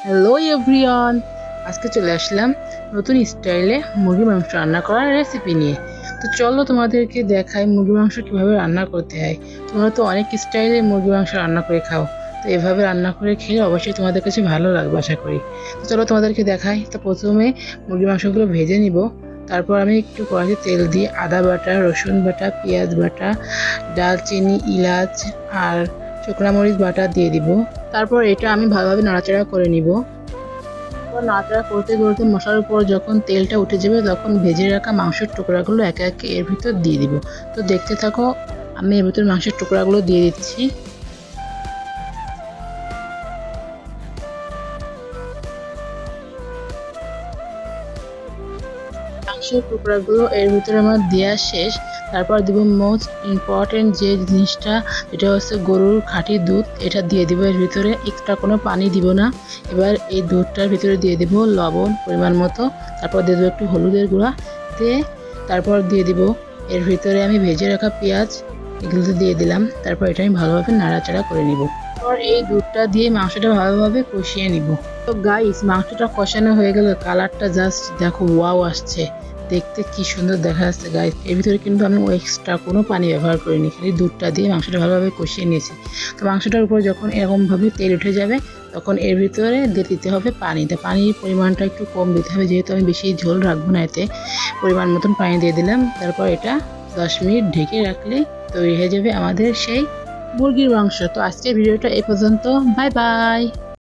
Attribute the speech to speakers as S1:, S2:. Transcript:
S1: Hello everyone, আজকে চলে আসলাম নতুন স্টাইলে মুরগির মাংস রান্না করার রেসিপি নিয়ে। তো চলো তোমাদেরকে দেখাই মুরগির মাংস কীভাবে রান্না করতে হয়। তোমরা তো অনেক স্টাইলে মুরগির মাংস রান্না করে খাও, তো এভাবে রান্না করে খেলে অবশ্যই তোমাদের কাছে ভালো লাগবে আশা করি। তো চলো তোমাদেরকে দেখাই। তো প্রথমে মুরগির মাংসগুলো ভেজে নিব। তারপর আমি একটু কড়াইতে তেল দিয়ে আদা বাটা, রসুন বাটা, পেঁয়াজ বাটা, দারচিনি, এলাচ আর শুকনো মরিচ বাটা দিয়ে দিব। তারপর এটা আমি ভালোভাবে নাড়াচাড়া করে নিব। নাড়াচাড়া করতে করতে মশলার উপর যখন তেলটা উঠে যাবে তখন ভেজে রাখা মাংসের টুকরাগুলো একে একে এর ভিতর দিয়ে দিব। তো দেখতে থাকো, আমি এর ভিতর মাংসের টুকরাগুলো দিয়ে দিচ্ছি। মাংসের টুকরাগুলো এর ভিতরে আমার দেওয়া শেষ। তারপর দিব মোস্ট ইম্পর্টেন্ট যে জিনিসটা, এটা হচ্ছে গরুর খাঁটি দুধ। এটা দিয়ে দিব এর ভিতরে, এক্সট্রা কোনো পানি দিব না। এবার এই দুধটার ভিতরে দিয়ে দিব লবণ পরিমাণ মতো, তারপর দিয়ে দেবো একটু হলুদের গুঁড়া দিয়ে, তারপর দিয়ে দিব এর ভিতরে আমি ভেজে রাখা পেঁয়াজ, এগুলো দিয়ে দিলাম। তারপর এটা আমি ভালোভাবে নাড়াচাড়া করে নিব। তারপর এই দুধটা দিয়ে মাংসটা ভালোভাবে কষিয়ে নিব। তো গাইস, মাংসটা কষানো হয়ে গেল, কালারটা জাস্ট দেখো, ওয়াও আসছে, দেখতে কি সুন্দর দেখা যাচ্ছে গাইস। এর ভিতরে কিন্তু আমি এক্সট্রা কোনো পানি ব্যবহার করিনি, খালি দুধটা দিয়ে মাংসটা ভালোভাবে কষিয়ে নিয়েছি। তো মাংসটার উপর যখন এরকমভাবে তেল উঠে যাবে তখন এর ভিতরে দিয়ে দিতে হবে পানি। তো পানির পরিমাণটা একটু কম দিতে হবে, যেহেতু আমি বেশি ঝোল রাখবো না, এতে পরিমাণ মতন পানি দিয়ে দিলাম। তারপর এটা 10 মিনিট ঢেকে রাখলে তৈরি হয়ে যাবে আমাদের সেই মুরগির মাংস। তো আজকের ভিডিওটা এই পর্যন্ত। Bye bye.